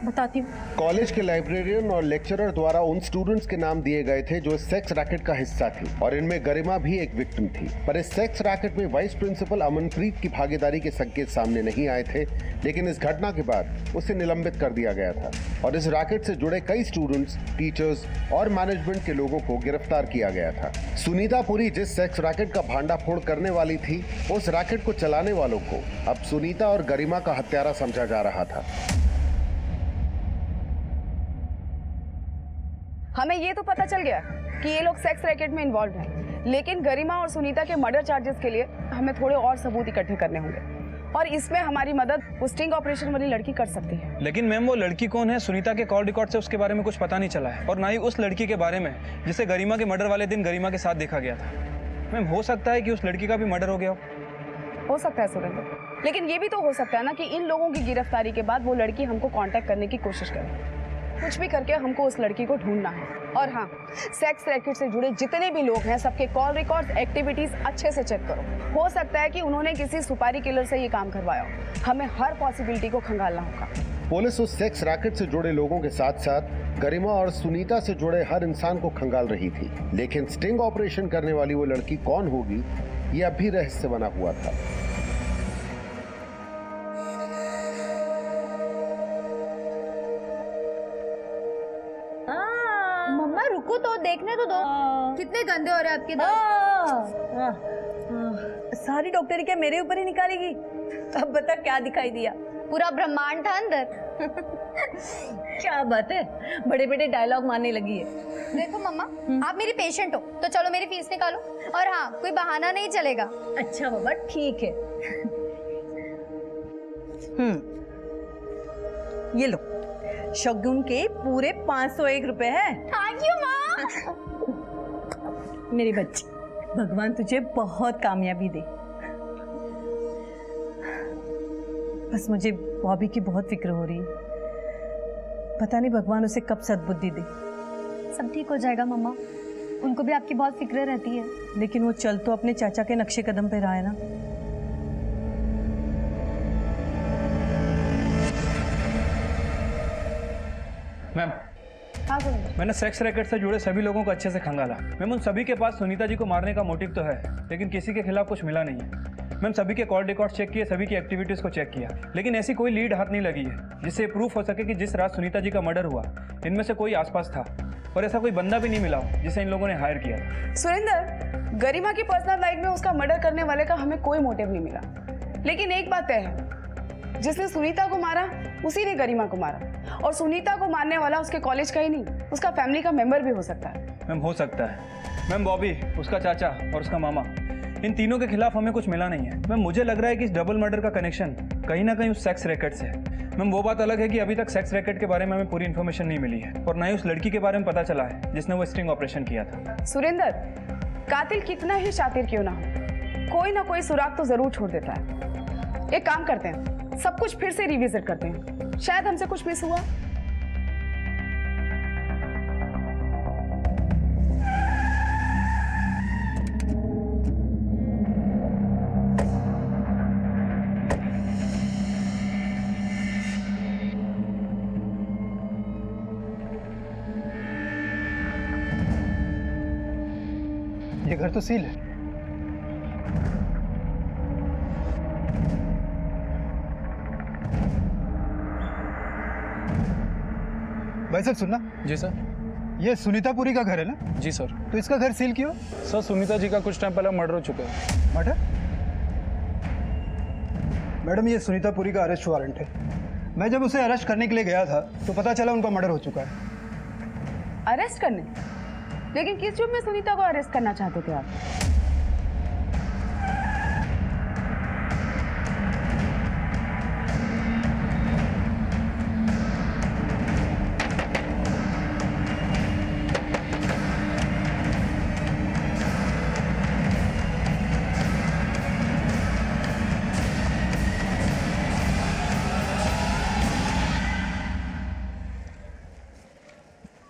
Speaker 11: बताती हूँ।
Speaker 12: कॉलेज के लाइब्रेरियन और लेक्चरर द्वारा उन स्टूडेंट्स के नाम दिए गए थे जो इस सेक्स रैकेट का हिस्सा थी और इनमें गरिमा भी एक विक्टिम थी। पर इस सेक्स रैकेट में वाइस प्रिंसिपल अमनप्रीत की भागीदारी के संकेत सामने नहीं आए थे, लेकिन इस घटना के बाद उसे निलंबित कर दिया गया था और इस रैकेट से जुड़े कई स्टूडेंट्स, टीचर्स और मैनेजमेंट के लोगों को गिरफ्तार किया गया था। सुनीता पुरी जिस सेक्स रैकेट का भांडाफोड़ करने वाली थी, उस रैकेट को चलाने वालों को अब सुनीता और गरिमा का हत्यारा समझा जा रहा था।
Speaker 3: हमें ये तो पता चल गया कि ये लोग सेक्स रैकेट में इन्वॉल्व हैं, लेकिन गरिमा और सुनीता के मर्डर चार्जेस के लिए हमें थोड़े और सबूत इकट्ठे करने होंगे और इसमें हमारी मदद वो स्टिंग ऑपरेशन वाली लड़की कर सकती है।
Speaker 4: लेकिन मैम वो लड़की कौन है? सुनीता के कॉल रिकॉर्ड से उसके बारे में कुछ पता नहीं चला है और ना ही उस लड़की के बारे में जिसे गरिमा के मर्डर वाले दिन गरिमा के साथ देखा गया था। मैम हो सकता है कि उस लड़की का भी मर्डर हो गया
Speaker 3: हो सकता है सुरेंद्र, लेकिन ये भी तो हो सकता है ना कि इन लोगों की गिरफ्तारी के बाद वो लड़की हमको कांटेक्ट करने की कोशिश करे। कुछ भी करके हमको उस लड़की को ढूंढना है। और हाँ, सेक्स रैकेट से जुड़े जितने भी लोग हैं सबके कॉल रिकॉर्ड्स, एक्टिविटीज अच्छे से चेक करो। हो सकता है कि उन्होंने किसी सुपारी किलर से ये काम करवाया हो। हमें हर पॉसिबिलिटी को खंगालना होगा।
Speaker 12: पुलिस उस सेक्स रैकेट से जुड़े लोगों के साथ साथ गरिमा और सुनीता से जुड़े हर इंसान को खंगाल रही थी, लेकिन स्टिंग ऑपरेशन करने वाली वो लड़की कौन होगी, ये अब भी रहस्य बना हुआ था।
Speaker 6: मम्मा रुको तो, देखने तो दो। कितने गंदे हो रहे हैं आपके दांत।
Speaker 7: सारी डॉक्टरी क्या मेरे ऊपर ही निकालेगी? अब बता क्या दिखाई दिया?
Speaker 6: पूरा ब्रह्मांड था अंदर।
Speaker 7: क्या बात है, बड़े बड़े डायलॉग मारने लगी है।
Speaker 6: देखो मम्मा, आप मेरी पेशेंट हो तो चलो मेरी फीस निकालो, और हाँ कोई बहाना नहीं चलेगा।
Speaker 7: अच्छा बाबा ठीक है। ये लो, शगुन के पूरे 501 रुपए है।
Speaker 6: थैंक यू माँ।
Speaker 7: मेरी बच्ची, भगवान तुझे बहुत कामयाबी दे। बस मुझे बॉबी की बहुत फिक्र हो रही है, पता नहीं भगवान उसे कब सद्बुद्धि दे।
Speaker 6: सब ठीक हो जाएगा मम्मा, उनको भी आपकी बहुत फिक्र रहती है।
Speaker 7: लेकिन वो चल तो अपने चाचा के नक्शे कदम पे रहा है ना।
Speaker 4: मैम
Speaker 3: हाँ सुरेंद्र,
Speaker 4: मैंने सेक्स रैकेट से जुड़े सभी लोगों को अच्छे से खंगाला। मैम उन सभी के पास सुनीता जी को मारने का मोटिव तो है, लेकिन किसी के खिलाफ कुछ मिला नहीं है। मैम सभी के कॉल रिकॉर्ड चेक किए, सभी की एक्टिविटीज़ को चेक किया, लेकिन ऐसी कोई लीड हाथ नहीं लगी है जिससे प्रूफ हो सके कि जिस रात सुनीता जी का मर्डर हुआ इनमें से कोई आसपास था। और ऐसा कोई बंदा भी नहीं मिला हो जिसे इन लोगों ने हायर किया था।
Speaker 3: सुरेंद्र, गरिमा की पर्सनल लाइफ में उसका मर्डर करने वाले का हमें कोई मोटिव नहीं मिला, लेकिन एक बात तय है, जिसने सुनीता को मारा उसी ने गरिमा को मारा, और सुनीता को मारने वाला उसके कॉलेज का ही नहीं, उसका फैमिली का मेंबर भी हो सकता है।
Speaker 4: मैम हो सकता है मैम, बॉबी, उसका चाचा और उसका मामा, इन तीनों के खिलाफ हमें कुछ मिला नहीं है। मैम मुझे लग रहा है कि इस डबल मर्डर का कनेक्शन कहीं ना कहीं उस सेक्स रैकेट से है। मैम वो बात अलग है कि अभी तक सेक्स रैकेट के बारे में हमें पूरी इन्फॉर्मेशन नहीं मिली है, और ना ही उस लड़की के बारे में पता चला है जिसने वो स्टिंग ऑपरेशन किया था।
Speaker 3: सुरेंद्र, कातिल कितना ही शातिर क्यों ना हो, कोई ना कोई सुराग तो जरूर छोड़ देता है। एक काम करते हैं, सब कुछ फिर से रिविजिट करते हैं, शायद हमसे कुछ मिस हुआ।
Speaker 5: ये घर तो सील है। भाई साहब सुनना।
Speaker 4: जी सर।
Speaker 5: ये सुनीतापुरी का घर है ना?
Speaker 4: जी सर।
Speaker 5: तो इसका घर सील क्यों?
Speaker 4: सर सुनीता जी का कुछ टाइम पहले मर्डर हो चुका है।
Speaker 5: मर्डर? मैडम ये सुनीतापुरी का अरेस्ट वारंट है। मैं जब उसे अरेस्ट करने के लिए गया था तो पता चला उनका मर्डर हो चुका है।
Speaker 3: अरेस्ट करने? लेकिन किस जुर्म में सुनीता को अरेस्ट करना चाहते थे आप?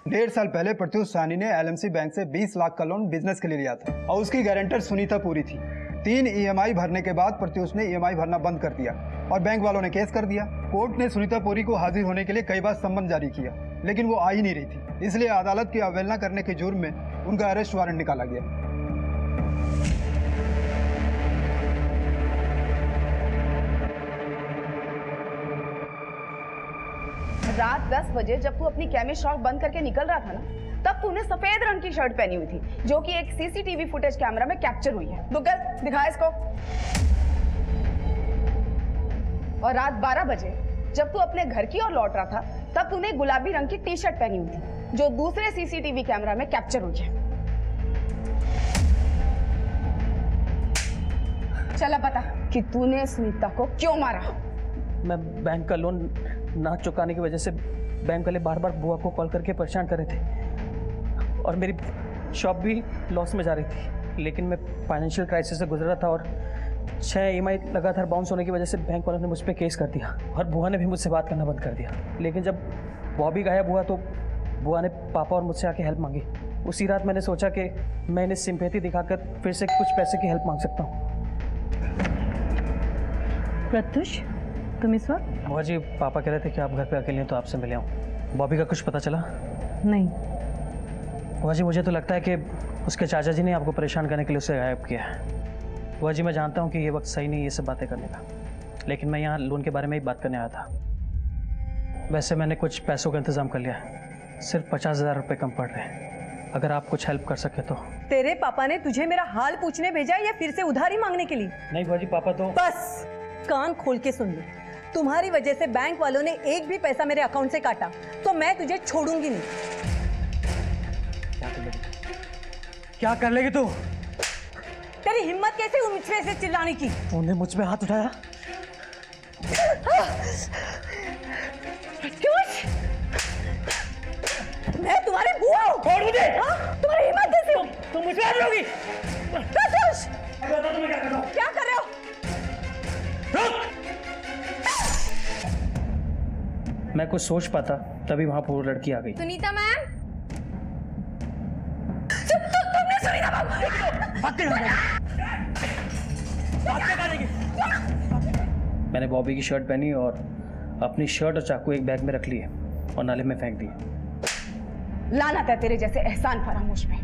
Speaker 5: डेढ़ साल पहले प्रत्युष साहनी ने एलएमसी बैंक से 20 लाख का लोन बिजनेस के लिए लिया था और उसकी गारंटर सुनीतापुरी थी। 3 ईएमआई भरने के बाद प्रत्युष ने ईएमआई भरना बंद कर दिया और बैंक वालों ने केस कर दिया। कोर्ट ने सुनीतापुरी को हाजिर होने के लिए कई बार सम्मन जारी किया, लेकिन वो आ ही नहीं रही थी, इसलिए अदालत की अवहेलना करने के जुर्म में उनका अरेस्ट वारंट निकाला गया।
Speaker 3: रात 10 बजे जब तू अपनी केमिस्ट शॉप बंद करके निकल रहा था ना, तब तूने सफेद रंग की शर्ट पहनी हुई थी, जो कि एक सीसीटीवी फुटेज कैमरा में कैप्चर हुई है। दुग्गल, दिखा इसको। और रात 12 बजे जब तू अपने घर की ओर लौट रहा था, तब तूने गुलाबी रंग की टी शर्ट पहनी हुई थी, जो दूसरे सीसीटीवी कैमरा में कैप्चर हुई है। चला बता कि तूने सुनीता को क्यों मारा?
Speaker 10: मैं बैंक का लोन ना चुकाने की वजह से बैंक वाले बार बार बुआ को कॉल करके परेशान कर रहे थे, और मेरी शॉप भी लॉस में जा रही थी, लेकिन मैं फाइनेंशियल क्राइसिस से गुजर रहा था और 6 ईएमआई लगातार बाउंस होने की वजह से बैंक वालों ने मुझ पर केस कर दिया और बुआ ने भी मुझसे बात करना बंद कर दिया। लेकिन जब बॉबी गायब हुआ तो बुआ ने पापा और मुझसे आके हेल्प मांगी। उसी रात मैंने सोचा कि मैं इन्हें सिंपैथी दिखाकर फिर से कुछ पैसे की हेल्प मांग सकता हूँ।
Speaker 7: प्रत्युष, तुम इस वक्त?
Speaker 10: बुआ जी, पापा कह रहे थे कि आप घर पे अकेले हैं तो आपसे मिले आऊँ। बॉबी का कुछ पता चला?
Speaker 7: नहीं।
Speaker 10: बुआ जी, मुझे तो लगता है कि उसके चाचा जी ने आपको परेशान करने के लिए उसे गायब किया है। बुआ जी, मैं जानता हूँ कि ये वक्त सही नहीं ये सब बातें करने का, लेकिन मैं यहाँ लोन के बारे में ही बात करने आया था। वैसे मैंने कुछ पैसों का इंतजाम कर लिया है, सिर्फ 50,000 रुपये कम पड़ रहे हैं। अगर आप कुछ हेल्प कर सके तो।
Speaker 7: तेरे पापा ने तुझे मेरा हाल पूछने भेजा या फिर से उधारी मांगने के लिए?
Speaker 10: नहीं बुआ जी, पापा तो।
Speaker 7: बस कान खोल के सुन ले, तुम्हारी वजह से बैंक वालों ने एक भी पैसा मेरे अकाउंट से काटा तो मैं तुझे छोड़ूंगी नहीं।
Speaker 10: क्या कर लेगी तू?
Speaker 7: तेरी हिम्मत कैसे हुई मुझसे ऐसे चिल्लाने की?
Speaker 10: तूने मुझ पे हाथ उठाया?
Speaker 7: मैं तुम्हारी बुआ हूँ।
Speaker 10: छोड़ मुझे।
Speaker 7: तुम्हारी हिम्मत कैसे हुई?
Speaker 10: तुम मुझ पे हाथ लगाओगी?
Speaker 7: प्रत्युष, क्या कर रहे हो?
Speaker 10: रुक! मैं कुछ सोच पाता तभी वहां पर वो लड़की आ गई।
Speaker 13: सुनीता मैम,
Speaker 7: तुमने सुनीता
Speaker 10: मैंने बॉबी की शर्ट पहनी और अपनी शर्ट और चाकू एक बैग में रख लिए और नाले में फेंक दिए।
Speaker 3: लानत है तेरे जैसे एहसान फरामोश पे।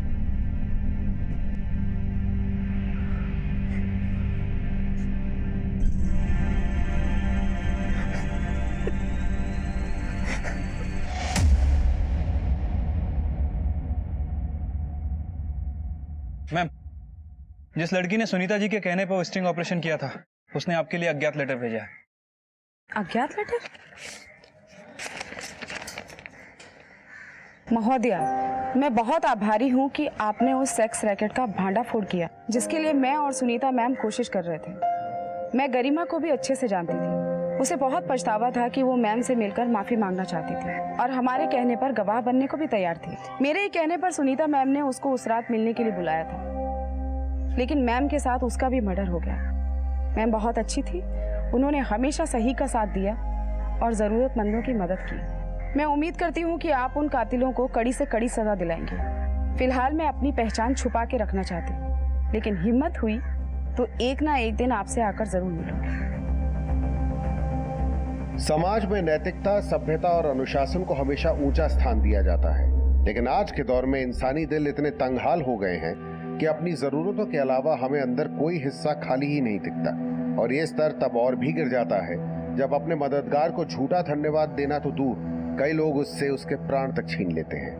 Speaker 4: मैम, जिस लड़की ने सुनीता जी के कहने पर स्टिंग ऑपरेशन किया था, उसने आपके लिए अज्ञात लेटर भेजा है।
Speaker 3: अज्ञात लेटर? महोदया, मैं बहुत आभारी हूँ कि आपने उस सेक्स रैकेट का भांडाफोड़ किया जिसके लिए मैं और सुनीता मैम कोशिश कर रहे थे। मैं गरिमा को भी अच्छे से जानती थी। उसे बहुत पछतावा था कि वो मैम से मिलकर माफी मांगना चाहती थी और हमारे कहने पर गवाह बनने को भी तैयार थी। मेरे ही कहने पर सुनीता मैम ने उसको उस रात मिलने के लिए बुलाया था, लेकिन मैम के साथ उसका भी मर्डर हो गया। मैम बहुत अच्छी थी, उन्होंने हमेशा सही का साथ दिया और जरूरतमंदों की मदद की। मैं उम्मीद करती हूँ कि आप उन कातिलों को कड़ी से कड़ी सजा दिलाएंगे। फिलहाल मैं अपनी पहचान छुपा के रखना चाहती हूँ, लेकिन हिम्मत हुई तो एक ना एक दिन आपसे आकर जरूर मिलूंगी।
Speaker 12: समाज में नैतिकता, सभ्यता और अनुशासन को हमेशा ऊंचा स्थान दिया जाता है, लेकिन आज के दौर में इंसानी दिल इतने तंगहाल हो गए हैं कि अपनी जरूरतों के अलावा हमें अंदर कोई हिस्सा खाली ही नहीं दिखता। और ये स्तर तब और भी गिर जाता है जब अपने मददगार को झूठा धन्यवाद देना तो दूर, कई लोग उससे उसके प्राण तक छीन लेते हैं।